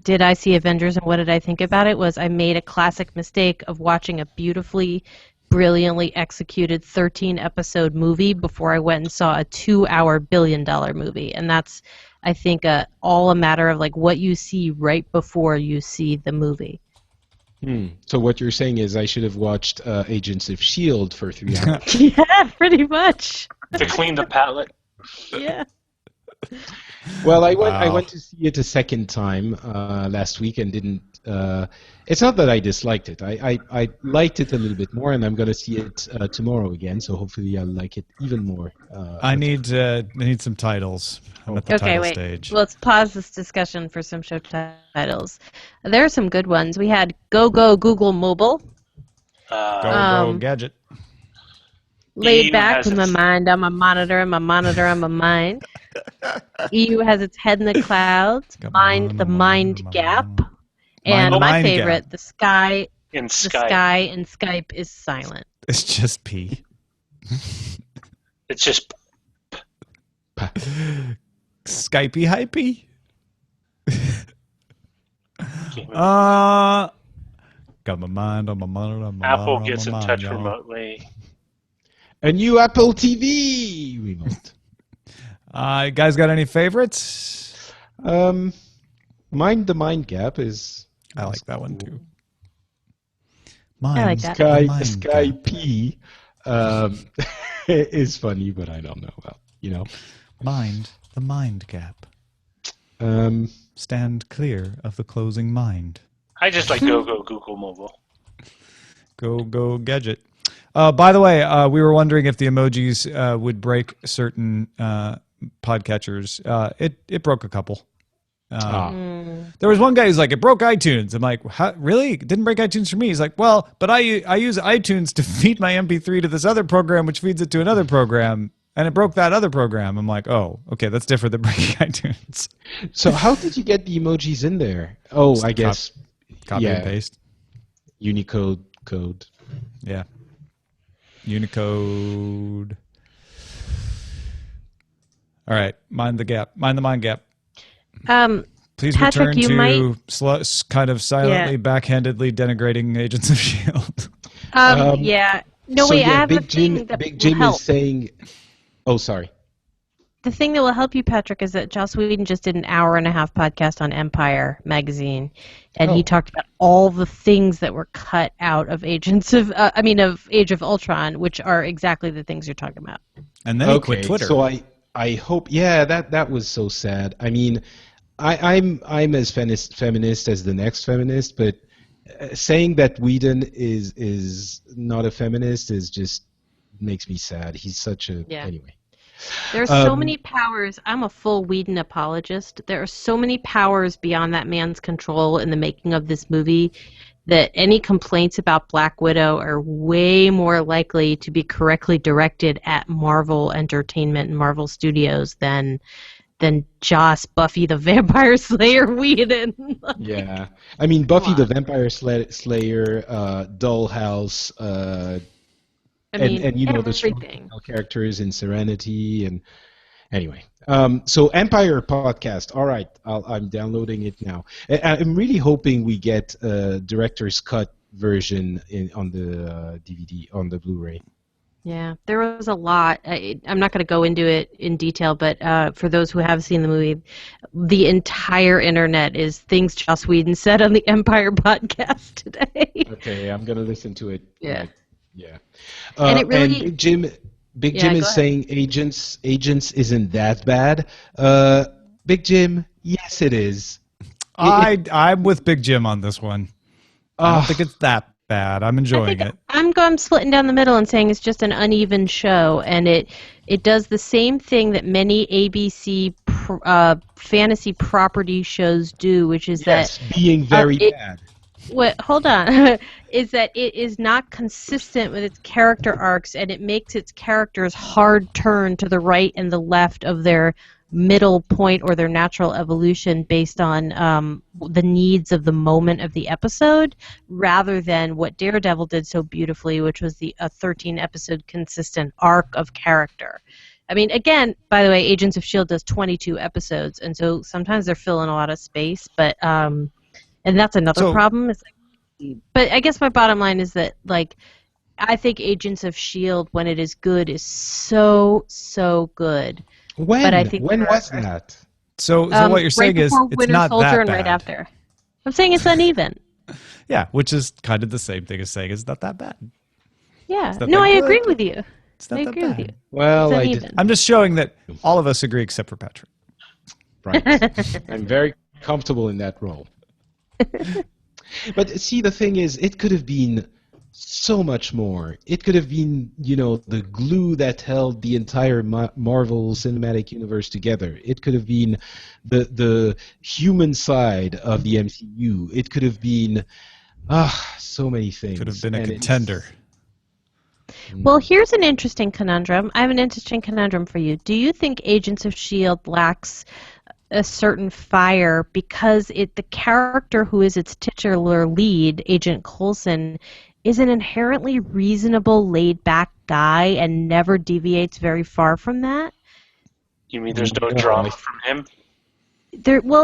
did I see Avengers and what did I think about it was I made a classic mistake of watching a beautifully, brilliantly executed 13-episode movie before I went and saw a 2-hour billion-dollar movie, and that's I think all a matter of like what you see right before you see the movie. So what you're saying is I should have watched Agents of S.H.I.E.L.D. for 3 hours. Yeah, pretty much. To clean the palette. Yeah. Well, I Wow. went to see it a second time last week and didn't. It's not that I disliked it. I liked it a little bit more, and I'm going to see it tomorrow again. So hopefully I'll like it even more. I need some titles. I'm at the Okay, title wait. stage. Let's pause this discussion for some show titles. There are some good ones. We had Go Go Google Mobile, Go gadget. Laid EU Back has with my its- mind on my monitor and my monitor on my mind. EU has its head in the clouds. Got my Mind mind the on my Mind mind. Gap. Mind And the my Mind favorite, Gap. the sky In the Skype. sky in Skype is silent. It's just P. It's just Skypey hypey. Got my mind on my monitor. On my Apple mind, on gets my in mind, touch y'all. remotely. a new Apple TV remote. You guys got any favorites? Mind the Mind Gap is. I like that one too. I like that. Sky the mind Sky gap. P is funny, but I don't know. Well, you know. Mind the mind gap. Um, Stand clear of the closing mind. I just like Go Google Mobile. Go gadget. By the way, we were wondering if the emojis would break certain podcatchers. It broke a couple. There was one guy who's like, it broke iTunes. I'm like, how, really? It didn't break iTunes for me. He's like, well, but I use iTunes to feed my MP3 to this other program, which feeds it to another program, and it broke that other program. I'm like, oh, okay, that's different than breaking iTunes. so how did you get the emojis in there? Oh, I guess Copy Yeah. and paste. Unicode code. Yeah. Unicode. All right, mind the gap. Mind the mind gap. Please Patrick, return you to might- kind of silently, Yeah. backhandedly denigrating Agents of S.H.I.E.L.D. Yeah. No, so wait, yeah, I have Big a thing Jim, that Big will Jim help. is saying. Oh, sorry. The thing that will help you, Patrick, is that Joss Whedon just did an 1.5-hour podcast on Empire magazine, and he talked about all the things that were cut out of of Age of Ultron, which are exactly the things you're talking about. And then he quit Twitter. So I hope. Yeah, that was so sad. I mean, I'm as feminist as the next feminist, but saying that Whedon is not a feminist is just makes me sad. He's such a Yeah. anyway. There are so many powers. I'm a full Whedon apologist. There are so many powers beyond that man's control in the making of this movie that any complaints about Black Widow are way more likely to be correctly directed at Marvel Entertainment and Marvel Studios than Joss Buffy the Vampire Slayer Whedon. Yeah, I mean Buffy the Vampire Slayer, Dollhouse, and you know the strong everything. female characters in Serenity, and anyway. So Empire podcast. All right, I'm downloading it now. I'm really hoping we get a director's cut version on the DVD, on the Blu-ray. Yeah, there was a lot. I'm not going to go into it in detail, but for those who have seen the movie, the entire internet is things Joss Whedon said on the Empire podcast today. Okay, I'm going to listen to it. Yeah. Yeah. And it really... Big Jim is saying Agents isn't that bad. Big Jim, yes it is. I'm with Big Jim on this one. I don't think it's that bad. I'm enjoying it. I'm splitting down the middle and saying it's just an uneven show, and it does the same thing that many ABC fantasy property shows do, which is being very bad. Hold on. Is that it is not consistent with its character arcs, and it makes its characters hard turn to the right and the left of their middle point or their natural evolution based on the needs of the moment of the episode, rather than what Daredevil did so beautifully, which was a 13-episode consistent arc of character. I mean, again, by the way, Agents of S.H.I.E.L.D. does 22 episodes, and so sometimes they're filling a lot of space, but and that's another problem. But I guess my bottom line is that, like, I think Agents of S.H.I.E.L.D., when it is good, is so, so good. When? But I think when was that? So what you're saying is it's Winter not Soldier that and bad. right after. I'm saying it's uneven. Yeah, which is kind of the same thing as saying it's not that bad. Yeah. not No, that I good. agree with you. It's not I that agree bad. with you. Well, It's I uneven. did. I'm just showing that all of us agree except for Patrick. Right. I'm very comfortable in that role. But see, the thing is, it could have been so much more. It could have been, the glue that held the entire Marvel Cinematic Universe together. It could have been the human side of the MCU. It could have been so many things. Could have been a And contender. Well, here's an interesting conundrum. I have an interesting conundrum for you. Do you think Agents of S.H.I.E.L.D. lacks a certain fire because the character who is its titular lead, Agent Coulson, is an inherently reasonable, laid-back guy and never deviates very far from that? You mean there's no drama from him?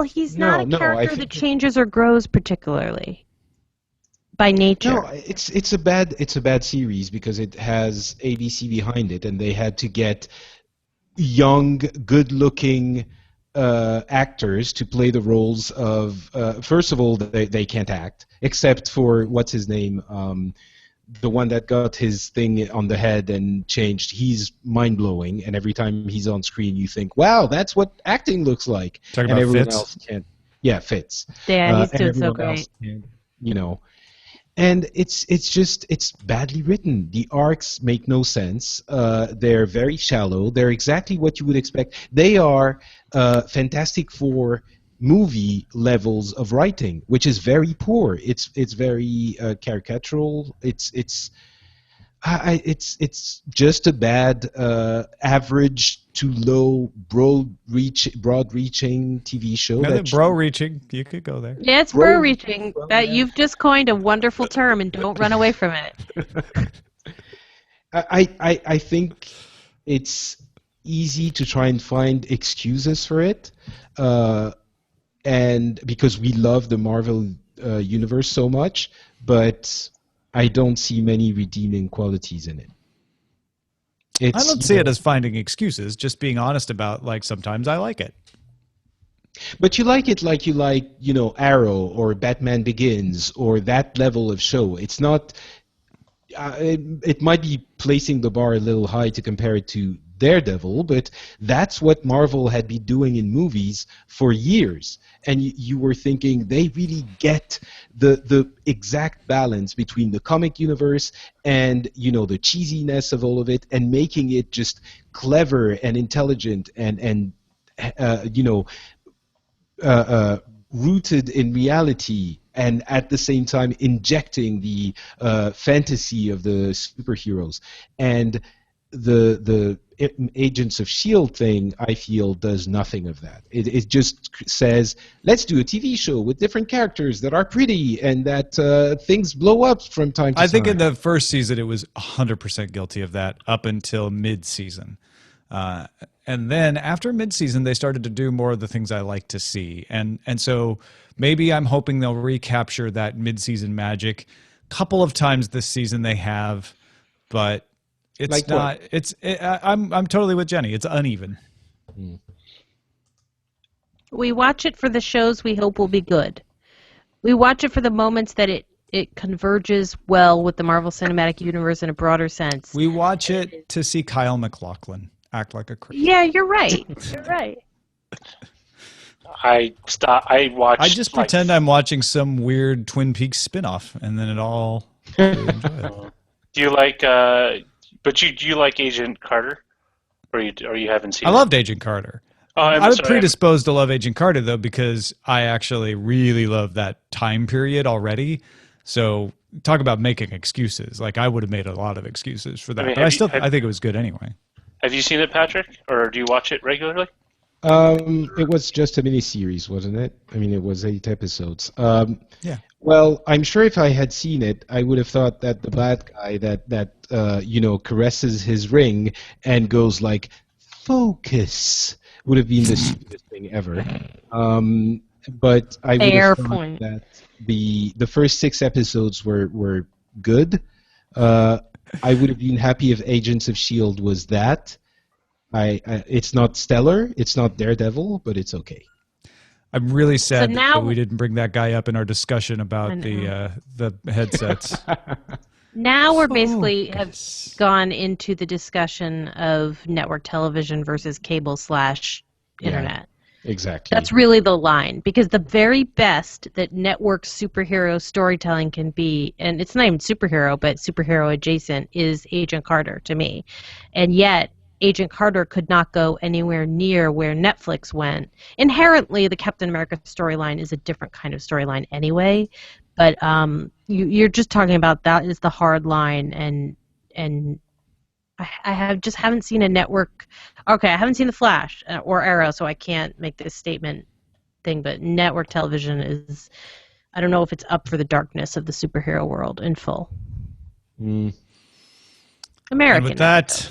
He's not a character that changes or grows particularly by nature. No, it's a bad series because it has ABC behind it, and they had to get young, good-looking actors to play the roles of. First of all, they can't act, except for what's his name, the one that got his thing on the head and changed. He's mind-blowing, and every time he's on screen, you think, "Wow, that's what acting looks like." Talking and about everyone Fitz? else can't. Yeah, Fitz. Yeah, he's and doing so everyone great. else can't, And it's badly written. The arcs make no sense. They're very shallow. They're exactly what you would expect. They are Fantastic Four movie levels of writing, which is very poor. It's very caricatural. It's just a bad, average to low, broad-reaching TV show. Bro-reaching. You could go there. Yeah, it's bro-reaching. You've just coined a wonderful term, and don't run away from it. I think it's easy to try and find excuses for it, and because we love the Marvel universe so much, but I don't see many redeeming qualities in it. I don't see it as finding excuses, just being honest about, like, sometimes I like it. But you like it like you like, Arrow or Batman Begins or that level of show. It's not. It might be placing the bar a little high to compare it to Daredevil, but that's what Marvel had been doing in movies for years. And you were thinking they really get the exact balance between the comic universe and, you know, the cheesiness of all of it, and making it just clever and intelligent and you know, rooted in reality, and at the same time injecting the fantasy of the superheroes. And the Agents of S.H.I.E.L.D. thing, I feel, does nothing of that. It just says, let's do a TV show with different characters that are pretty and that things blow up from time to time. I think in the first season it was 100% guilty of that up until mid-season. And then after mid-season, they started to do more of the things I like to see. And so maybe I'm hoping they'll recapture that mid-season magic. Couple of times this season they have, but it's like not. I'm totally with Jenny. It's uneven. We watch it for the shows we hope will be good. We watch it for the moments that it converges well with the Marvel Cinematic Universe in a broader sense. We watch it to see Kyle MacLachlan act like a crazy. Yeah, you're right. You're right. I watched. I just pretend I'm watching some weird Twin Peaks spinoff, and then it all. Really enjoy it. Do you like? But do you like Agent Carter, or you haven't seen? I loved Agent Carter. Oh, I was sorry, predisposed to love Agent Carter though, because I actually really love that time period already. So talk about making excuses. Like I would have made a lot of excuses for that, but I think it was good anyway. Have you seen it, Patrick, or do you watch it regularly? It was just a mini-series, wasn't it? I mean, it was 8 episodes. Yeah. Well, I'm sure if I had seen it, I would have thought that the bad guy that you know, caresses his ring and goes like, focus, would have been the stupidest thing ever. But I would Fair have thought point. that the first 6 episodes were good. I would have been happy if Agents of S.H.I.E.L.D. was that. It's not stellar, it's not Daredevil, but it's okay. I'm really sad now- that we didn't bring that guy up in our discussion about the headsets. Now we're basically have gone into the discussion of network television versus cable / internet. Exactly. That's really the line, because the very best that network superhero storytelling can be, and it's not even superhero, but superhero adjacent, is Agent Carter to me. And yet, Agent Carter could not go anywhere near where Netflix went. Inherently, the Captain America storyline is a different kind of storyline anyway, but you're just talking about that is the hard line, and I haven't seen a network. Okay, I haven't seen The Flash or Arrow, so I can't make this statement thing. But network television is, I don't know if it's up for the darkness of the superhero world in full. American. And with that,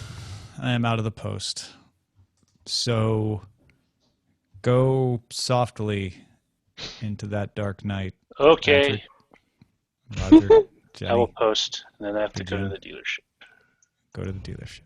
I am out of the post. So go softly into that dark night. Okay. Patrick, Roger, Jenny, I will post, and then I have to go to the dealership. go to the dealership.